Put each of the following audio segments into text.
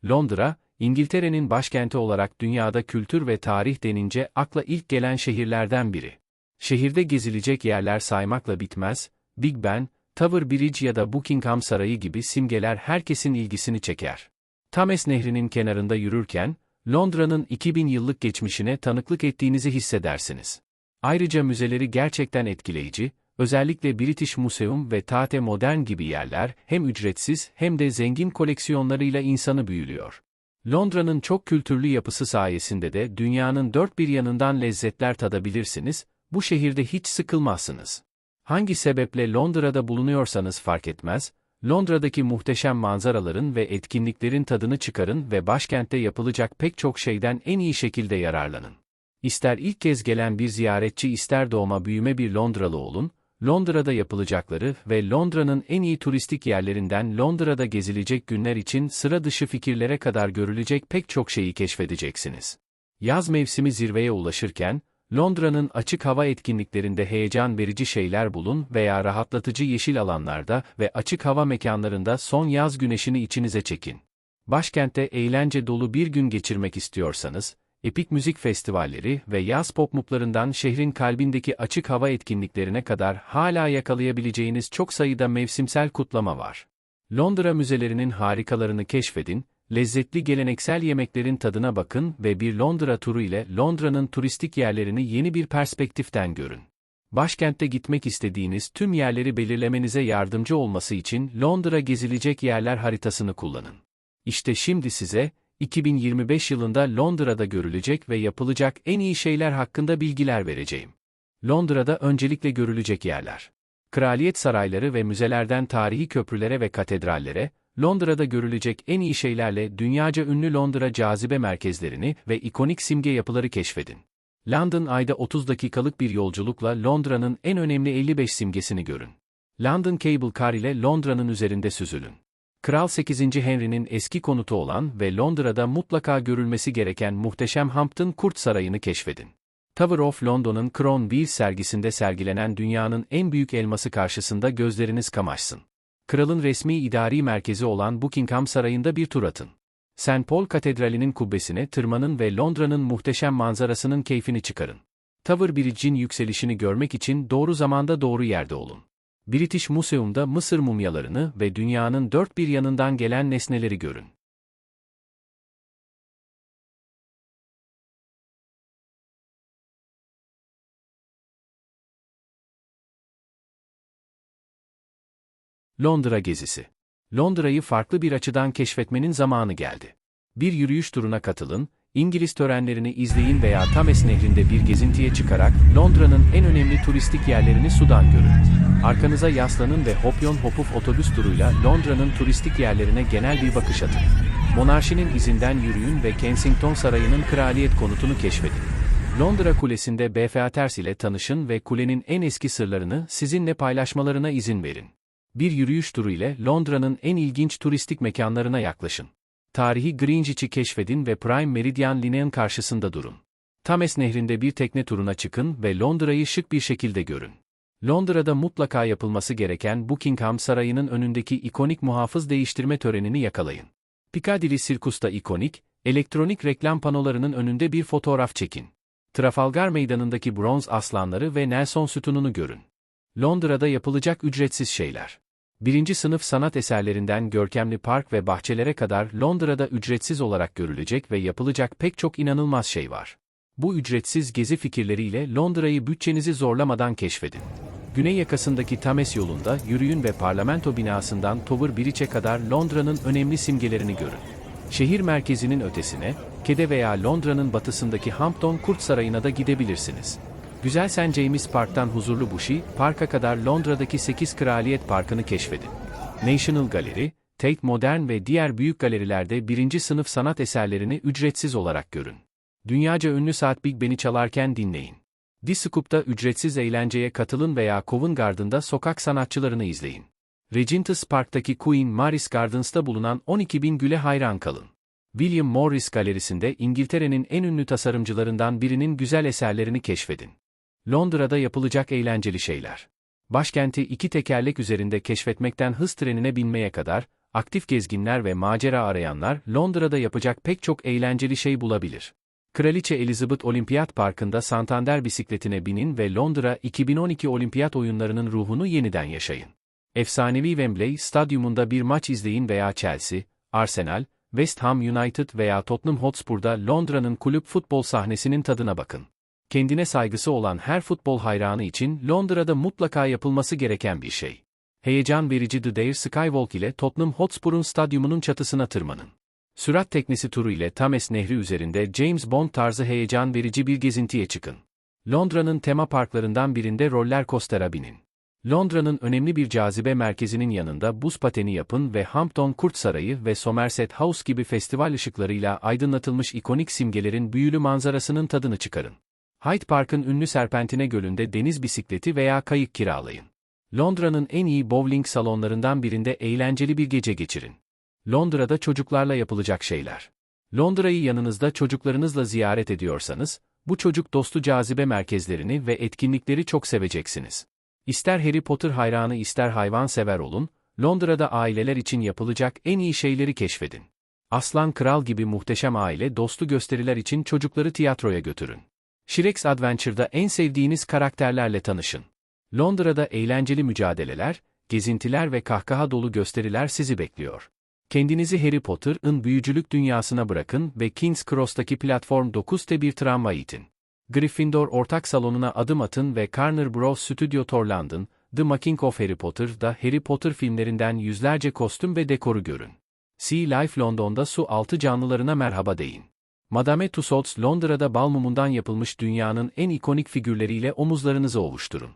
Londra, İngiltere'nin başkenti olarak dünyada kültür ve tarih denince akla ilk gelen şehirlerden biri. Şehirde gezilecek yerler saymakla bitmez, Big Ben, Tower Bridge ya da Buckingham Sarayı gibi simgeler herkesin ilgisini çeker. Thames Nehri'nin kenarında yürürken, Londra'nın 2000 yıllık geçmişine tanıklık ettiğinizi hissedersiniz. Ayrıca müzeleri gerçekten etkileyici, özellikle British Museum ve Tate Modern gibi yerler hem ücretsiz hem de zengin koleksiyonlarıyla insanı büyülüyor. Londra'nın çok kültürlü yapısı sayesinde de dünyanın dört bir yanından lezzetler tadabilirsiniz, bu şehirde hiç sıkılmazsınız. Hangi sebeple Londra'da bulunuyorsanız fark etmez, Londra'daki muhteşem manzaraların ve etkinliklerin tadını çıkarın ve başkentte yapılacak pek çok şeyden en iyi şekilde yararlanın. İster ilk kez gelen bir ziyaretçi ister doğma büyüme bir Londralı olun, Londra'da yapılacakları ve Londra'nın en iyi turistik yerlerinden Londra'da gezilecek günler için sıra dışı fikirlere kadar görülecek pek çok şeyi keşfedeceksiniz. Yaz mevsimi zirveye ulaşırken, Londra'nın açık hava etkinliklerinde heyecan verici şeyler bulun veya rahatlatıcı yeşil alanlarda ve açık hava mekanlarında son yaz güneşini içinize çekin. Başkentte eğlence dolu bir gün geçirmek istiyorsanız, epik müzik festivalleri ve yaz pop-up'larından şehrin kalbindeki açık hava etkinliklerine kadar hala yakalayabileceğiniz çok sayıda mevsimsel kutlama var. Londra müzelerinin harikalarını keşfedin, lezzetli geleneksel yemeklerin tadına bakın ve bir Londra turu ile Londra'nın turistik yerlerini yeni bir perspektiften görün. Başkentte gitmek istediğiniz tüm yerleri belirlemenize yardımcı olması için Londra gezilecek yerler haritasını kullanın. İşte şimdi size, 2025 yılında Londra'da görülecek ve yapılacak en iyi şeyler hakkında bilgiler vereceğim. Londra'da öncelikle görülecek yerler. Kraliyet sarayları ve müzelerden tarihi köprülere ve katedrallere, Londra'da görülecek en iyi şeylerle dünyaca ünlü Londra cazibe merkezlerini ve ikonik simge yapıları keşfedin. London Eye'da 30 dakikalık bir yolculukla Londra'nın en önemli 55 simgesini görün. London Cable Car ile Londra'nın üzerinde süzülün. Kral 8. Henry'nin eski konutu olan ve Londra'da mutlaka görülmesi gereken muhteşem Hampton Court Sarayı'nı keşfedin. Tower of London'un Crown Wheels sergisinde sergilenen dünyanın en büyük elması karşısında gözleriniz kamaşsın. Kralın resmi idari merkezi olan Buckingham Sarayı'nda bir tur atın. St. Paul Katedrali'nin kubbesine tırmanın ve Londra'nın muhteşem manzarasının keyfini çıkarın. Tower Bridge'in yükselişini görmek için doğru zamanda doğru yerde olun. British Museum'da Mısır mumyalarını ve dünyanın dört bir yanından gelen nesneleri görün. Londra gezisi. Londra'yı farklı bir açıdan keşfetmenin zamanı geldi. Bir yürüyüş turuna katılın, İngiliz törenlerini izleyin veya Thames Nehri'nde bir gezintiye çıkarak Londra'nın en önemli turistik yerlerini sudan görün. Arkanıza yaslanın ve Hopyon Hopuf otobüs turuyla Londra'nın turistik yerlerine genel bir bakış atın. Monarşinin izinden yürüyün ve Kensington Sarayı'nın kraliyet konutunu keşfedin. Londra Kulesi'nde B.F. Ters ile tanışın ve kulenin en eski sırlarını sizinle paylaşmalarına izin verin. Bir yürüyüş turu ile Londra'nın en ilginç turistik mekanlarına yaklaşın. Tarihi Greenwich'i keşfedin ve Prime Meridian Line'ın karşısında durun. Thames Nehri'nde bir tekne turuna çıkın ve Londra'yı şık bir şekilde görün. Londra'da mutlaka yapılması gereken Buckingham Sarayı'nın önündeki ikonik muhafız değiştirme törenini yakalayın. Piccadilly Circus'ta ikonik, elektronik reklam panolarının önünde bir fotoğraf çekin. Trafalgar Meydanı'ndaki bronz aslanları ve Nelson sütununu görün. Londra'da yapılacak ücretsiz şeyler. Birinci sınıf sanat eserlerinden görkemli park ve bahçelere kadar Londra'da ücretsiz olarak görülecek ve yapılacak pek çok inanılmaz şey var. Bu ücretsiz gezi fikirleriyle Londra'yı bütçenizi zorlamadan keşfedin. Güney yakasındaki Thames yolunda yürüyün ve parlamento binasından Tower Bridge'e kadar Londra'nın önemli simgelerini görün. Şehir merkezinin ötesine, Kede veya Londra'nın batısındaki Hampton Court Sarayı'na da gidebilirsiniz. Güzel St. James Park'tan huzurlu Bushy Park'a kadar Londra'daki 8 Kraliyet Parkı'nı keşfedin. National Gallery, Tate Modern ve diğer büyük galerilerde birinci sınıf sanat eserlerini ücretsiz olarak görün. Dünyaca ünlü saat Big Ben'i çalarken dinleyin. Discoup'ta ücretsiz eğlenceye katılın veya Covent Garden'da sokak sanatçılarını izleyin. Regent's Park'taki Queen Mary's Gardens'ta bulunan 12.000 güle hayran kalın. William Morris Galerisi'nde İngiltere'nin en ünlü tasarımcılarından birinin güzel eserlerini keşfedin. Londra'da yapılacak eğlenceli şeyler. Başkenti iki tekerlek üzerinde keşfetmekten hız trenine binmeye kadar, Aktif gezginler ve macera arayanlar Londra'da yapacak pek çok eğlenceli şey bulabilir. Kraliçe Elizabeth Olimpiyat Parkı'nda Santander bisikletine binin ve Londra 2012 Olimpiyat oyunlarının ruhunu yeniden yaşayın. Efsanevi Wembley Stadyumunda bir maç izleyin veya Chelsea, Arsenal, West Ham United veya Tottenham Hotspur'da Londra'nın kulüp futbol sahnesinin tadına bakın. Kendine saygısı olan her futbol hayranı için Londra'da mutlaka yapılması gereken bir şey. Heyecan verici The Dare Skywalk ile Tottenham Hotspur'un stadyumunun çatısına tırmanın. Sürat teknesi turu ile Thames Nehri üzerinde James Bond tarzı heyecan verici bir gezintiye çıkın. Londra'nın tema parklarından birinde roller coaster'a binin. Londra'nın önemli bir cazibe merkezinin yanında buz pateni yapın ve Hampton Court Sarayı ve Somerset House gibi festival ışıklarıyla aydınlatılmış ikonik simgelerin büyülü manzarasının tadını çıkarın. Hyde Park'ın ünlü Serpentine Gölü'nde deniz bisikleti veya kayık kiralayın. Londra'nın en iyi bowling salonlarından birinde eğlenceli bir gece geçirin. Londra'da çocuklarla yapılacak şeyler. Londra'yı yanınızda çocuklarınızla ziyaret ediyorsanız, bu çocuk dostu cazibe merkezlerini ve etkinlikleri çok seveceksiniz. İster Harry Potter hayranı ister hayvansever olun, Londra'da aileler için yapılacak en iyi şeyleri keşfedin. Aslan Kral gibi muhteşem aile dostu gösteriler için çocukları tiyatroya götürün. Shrek's Adventure'da en sevdiğiniz karakterlerle tanışın. Londra'da eğlenceli mücadeleler, gezintiler ve kahkaha dolu gösteriler sizi bekliyor. Kendinizi Harry Potter'ın büyücülük dünyasına bırakın ve King's Cross'taki platform 9'te bir tramvay itin. Gryffindor ortak salonuna adım atın ve Warner Bros. Studio Tour London, The Making of Harry Potter'da Harry Potter filmlerinden yüzlerce kostüm ve dekoru görün. Sea Life London'da su altı canlılarına merhaba deyin. Madame Tussauds Londra'da bal mumundan yapılmış dünyanın en ikonik figürleriyle omuzlarınızı ovuşturun.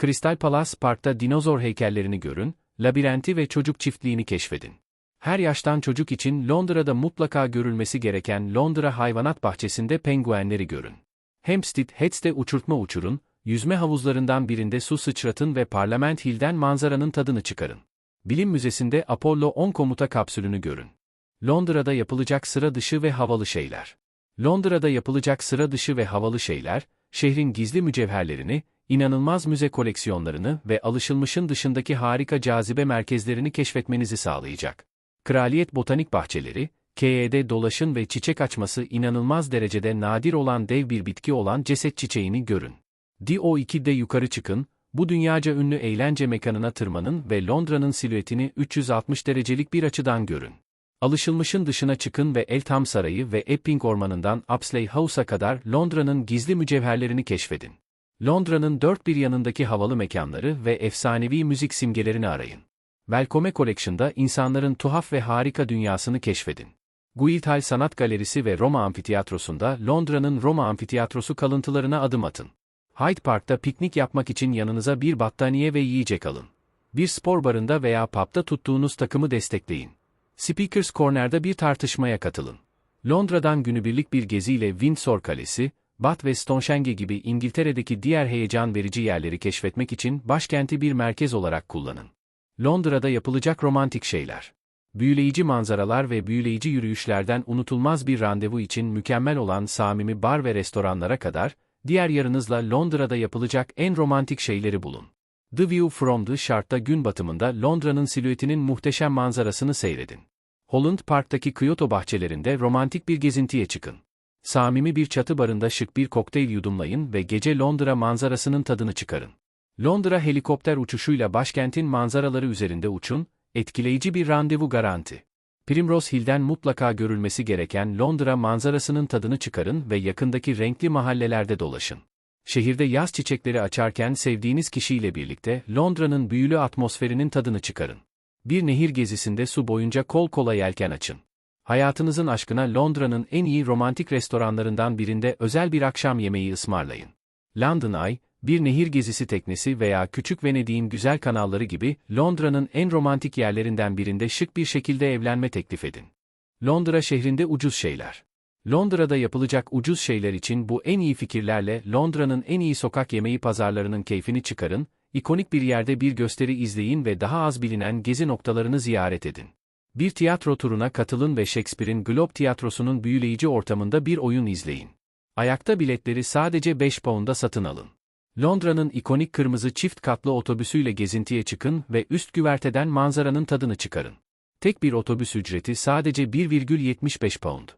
Crystal Palace Park'ta dinozor heykellerini görün, labirenti ve çocuk çiftliğini keşfedin. Her yaştan çocuk için Londra'da mutlaka görülmesi gereken Londra Hayvanat Bahçesi'nde penguenleri görün. Hampstead Heads'te uçurtma uçurun, yüzme havuzlarından birinde su sıçratın ve Parliament Hill'den manzaranın tadını çıkarın. Bilim Müzesi'nde Apollo 10 komuta kapsülünü görün. Londra'da yapılacak sıra dışı ve havalı şeyler. Londra'da yapılacak sıra dışı ve havalı şeyler, şehrin gizli mücevherlerini, inanılmaz müze koleksiyonlarını ve alışılmışın dışındaki harika cazibe merkezlerini keşfetmenizi sağlayacak. Kraliyet Botanik Bahçeleri, KE'de dolaşın ve çiçek açması inanılmaz derecede nadir olan dev bir bitki olan ceset çiçeğini görün. DO2'de yukarı çıkın, bu dünyaca ünlü eğlence mekanına tırmanın ve Londra'nın silüetini 360 derecelik bir açıdan görün. Alışılmışın dışına çıkın ve Eltham Sarayı ve Epping Ormanı'ndan Apsley House'a kadar Londra'nın gizli mücevherlerini keşfedin. Londra'nın dört bir yanındaki havalı mekanları ve efsanevi müzik simgelerini arayın. Welcome Collection'da insanların tuhaf ve harika dünyasını keşfedin. Guildhall Sanat Galerisi ve Roma Amfiteyatrosu'nda Londra'nın Roma Amfiteyatrosu kalıntılarına adım atın. Hyde Park'ta piknik yapmak için yanınıza bir battaniye ve yiyecek alın. Bir spor barında veya pub'da tuttuğunuz takımı destekleyin. Speaker's Corner'da bir tartışmaya katılın. Londra'dan günübirlik bir geziyle Windsor Kalesi, Bath ve Stonehenge gibi İngiltere'deki diğer heyecan verici yerleri keşfetmek için başkenti bir merkez olarak kullanın. Londra'da yapılacak romantik şeyler. Büyüleyici manzaralar ve büyüleyici yürüyüşlerden unutulmaz bir randevu için mükemmel olan samimi bar ve restoranlara kadar, diğer yarınızla Londra'da yapılacak en romantik şeyleri bulun. The View from the Shard'da gün batımında Londra'nın silüetinin muhteşem manzarasını seyredin. Holland Park'taki Kyoto bahçelerinde romantik bir gezintiye çıkın. Samimi bir çatı barında şık bir kokteyl yudumlayın ve gece Londra manzarasının tadını çıkarın. Londra helikopter uçuşuyla başkentin manzaraları üzerinde uçun, etkileyici bir randevu garanti. Primrose Hill'den mutlaka görülmesi gereken Londra manzarasının tadını çıkarın ve yakındaki renkli mahallelerde dolaşın. Şehirde yaz çiçekleri açarken sevdiğiniz kişiyle birlikte Londra'nın büyülü atmosferinin tadını çıkarın. Bir nehir gezisinde su boyunca kol kola yelken açın. Hayatınızın aşkına Londra'nın en iyi romantik restoranlarından birinde özel bir akşam yemeği ısmarlayın. London Eye, bir nehir gezisi teknesi veya Küçük Venedik'in güzel kanalları gibi Londra'nın en romantik yerlerinden birinde şık bir şekilde evlenme teklif edin. Londra şehrinde ucuz şeyler. Londra'da yapılacak ucuz şeyler için bu en iyi fikirlerle Londra'nın en iyi sokak yemeği pazarlarının keyfini çıkarın, ikonik bir yerde bir gösteri izleyin ve daha az bilinen gezi noktalarını ziyaret edin. Bir tiyatro turuna katılın ve Shakespeare'in Globe Tiyatrosu'nun büyüleyici ortamında bir oyun izleyin. Ayakta biletleri sadece 5 pound'a satın alın. Londra'nın ikonik kırmızı çift katlı otobüsüyle gezintiye çıkın ve üst güverteden manzaranın tadını çıkarın. Tek bir otobüs ücreti sadece 1,75 pound.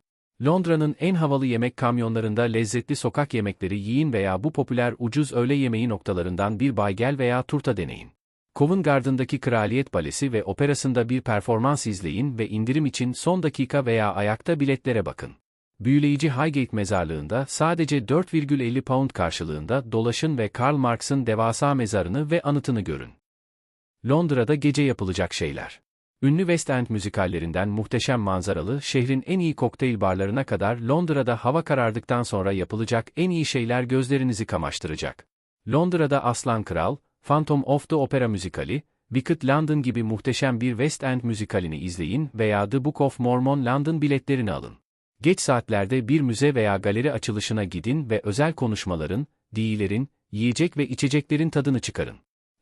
Londra'nın en havalı yemek kamyonlarında lezzetli sokak yemekleri yiyin veya bu popüler ucuz öğle yemeği noktalarından bir baygel veya turta deneyin. Covent Garden'daki Kraliyet Balesi ve Operası'nda bir performans izleyin ve indirim için son dakika veya ayakta biletlere bakın. Büyüleyici Highgate Mezarlığı'nda sadece 4,50 pound karşılığında dolaşın ve Karl Marx'ın devasa mezarını ve anıtını görün. Londra'da gece yapılacak şeyler. Ünlü West End müzikallerinden muhteşem manzaralı şehrin en iyi kokteyl barlarına kadar Londra'da hava karardıktan sonra yapılacak en iyi şeyler gözlerinizi kamaştıracak. Londra'da Aslan Kral, Phantom of the Opera müzikali, Wicked London gibi muhteşem bir West End müzikalini izleyin veya The Book of Mormon London biletlerini alın. Geç saatlerde bir müze veya galeri açılışına gidin ve özel konuşmaların, DJ'lerin, yiyecek ve içeceklerin tadını çıkarın.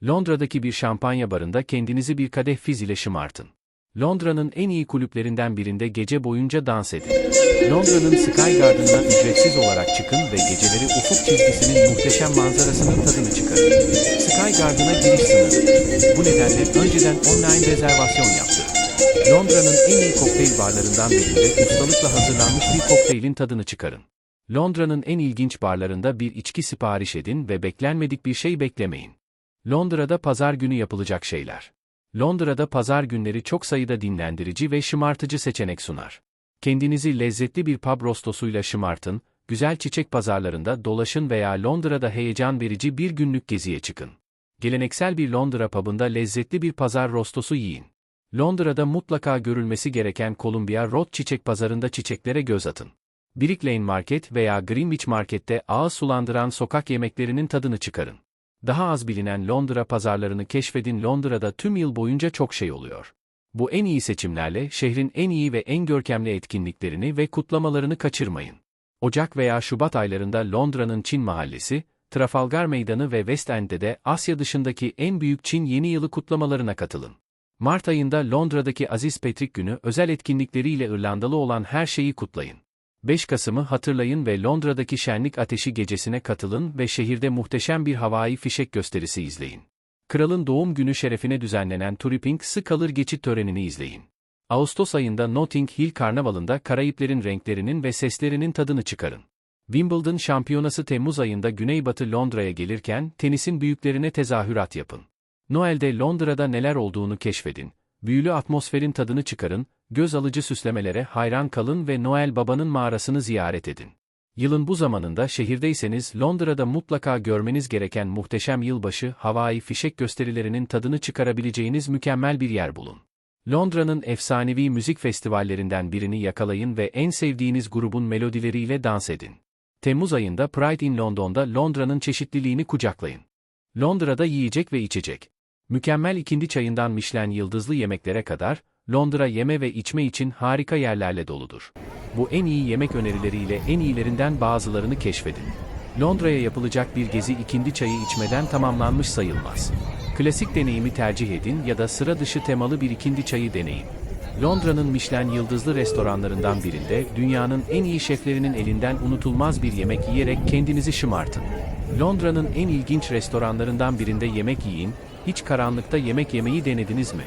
Londra'daki bir şampanya barında kendinizi bir kadeh fizz ile şımartın. Londra'nın en iyi kulüplerinden birinde gece boyunca dans edin. Londra'nın Sky Garden'ına ücretsiz olarak çıkın ve geceleri ufuk çizgisinin muhteşem manzarasının tadını çıkarın. Sky Garden'a giriş sınırlı. Bu nedenle önceden online rezervasyon yaptırın. Londra'nın en iyi kokteyl barlarından birinde ustalıkla hazırlanmış bir kokteylin tadını çıkarın. Londra'nın en ilginç barlarında bir içki sipariş edin ve beklenmedik bir şey beklemeyin. Londra'da pazar günü yapılacak şeyler. Londra'da pazar günleri çok sayıda dinlendirici ve şımartıcı seçenek sunar. Kendinizi lezzetli bir pub rostosuyla şımartın, güzel çiçek pazarlarında dolaşın veya Londra'da heyecan verici bir günlük geziye çıkın. Geleneksel bir Londra pub'ında lezzetli bir pazar rostosu yiyin. Londra'da mutlaka görülmesi gereken Columbia Road çiçek pazarında çiçeklere göz atın. Brick Lane Market veya Greenwich Market'te ağız sulandıran sokak yemeklerinin tadını çıkarın. Daha az bilinen Londra pazarlarını keşfedin. Londra'da tüm yıl boyunca çok şey oluyor. Bu en iyi seçimlerle şehrin en iyi ve en görkemli etkinliklerini ve kutlamalarını kaçırmayın. Ocak veya Şubat aylarında Londra'nın Çin Mahallesi, Trafalgar Meydanı ve West End'de de Asya dışındaki en büyük Çin Yeni Yılı kutlamalarına katılın. Mart ayında Londra'daki Aziz Patrick Günü özel etkinlikleriyle İrlandalı olan her şeyi kutlayın. 5 Kasım'ı hatırlayın ve Londra'daki Şenlik Ateşi Gecesi'ne katılın ve şehirde muhteşem bir havai fişek gösterisi izleyin. Kralın doğum günü şerefine düzenlenen Tripping Sculler geçit törenini izleyin. Ağustos ayında Notting Hill Karnavalı'nda Karayiplerin renklerinin ve seslerinin tadını çıkarın. Wimbledon şampiyonası Temmuz ayında Güneybatı Londra'ya gelirken tenisin büyüklerine tezahürat yapın. Noel'de Londra'da neler olduğunu keşfedin. Büyülü atmosferin tadını çıkarın, göz alıcı süslemelere hayran kalın ve Noel Baba'nın mağarasını ziyaret edin. Yılın bu zamanında şehirdeyseniz Londra'da mutlaka görmeniz gereken muhteşem yılbaşı havai fişek gösterilerinin tadını çıkarabileceğiniz mükemmel bir yer bulun. Londra'nın efsanevi müzik festivallerinden birini yakalayın ve en sevdiğiniz grubun melodileriyle dans edin. Temmuz ayında Pride in London'da Londra'nın çeşitliliğini kucaklayın. Londra'da yiyecek ve içecek. Mükemmel ikindi çayından Michelin yıldızlı yemeklere kadar, Londra yeme ve içme için harika yerlerle doludur. Bu en iyi yemek önerileriyle en iyilerinden bazılarını keşfedin. Londra'ya yapılacak bir gezi ikindi çayı içmeden tamamlanmış sayılmaz. Klasik deneyimi tercih edin ya da sıra dışı temalı bir ikindi çayı deneyin. Londra'nın Michelin yıldızlı restoranlarından birinde dünyanın en iyi şeflerinin elinden unutulmaz bir yemek yiyerek kendinizi şımartın. Londra'nın en ilginç restoranlarından birinde yemek yiyin, hiç karanlıkta yemek yemeyi denediniz mi?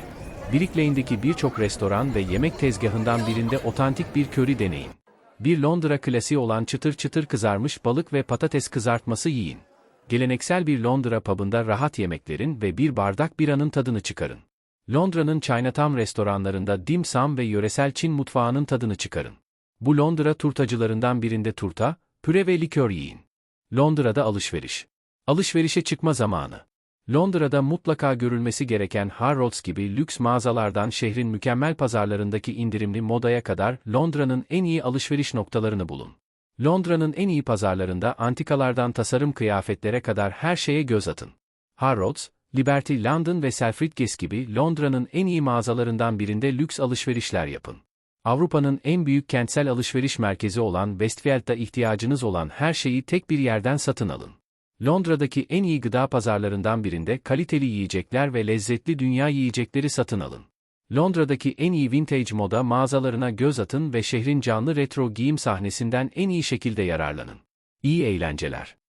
Brick Lane'deki birçok restoran ve yemek tezgahından birinde otantik bir köri deneyin. Bir Londra klasiği olan çıtır çıtır kızarmış balık ve patates kızartması yiyin. Geleneksel bir Londra pub'ında rahat yemeklerin ve bir bardak biranın tadını çıkarın. Londra'nın Chinatown restoranlarında dim sum ve yöresel Çin mutfağının tadını çıkarın. Bu Londra turtacılarından birinde turta, püre ve likör yiyin. Londra'da alışveriş. Alışverişe çıkma zamanı. Londra'da mutlaka görülmesi gereken Harrods gibi lüks mağazalardan şehrin mükemmel pazarlarındaki indirimli modaya kadar Londra'nın en iyi alışveriş noktalarını bulun. Londra'nın en iyi pazarlarında antikalardan tasarım kıyafetlere kadar her şeye göz atın. Harrods, Liberty London ve Selfridges gibi Londra'nın en iyi mağazalarından birinde lüks alışverişler yapın. Avrupa'nın en büyük kentsel alışveriş merkezi olan Westfield'da ihtiyacınız olan her şeyi tek bir yerden satın alın. Londra'daki en iyi gıda pazarlarından birinde kaliteli yiyecekler ve lezzetli dünya yiyecekleri satın alın. Londra'daki en iyi vintage moda mağazalarına göz atın ve şehrin canlı retro giyim sahnesinden en iyi şekilde yararlanın. İyi eğlenceler.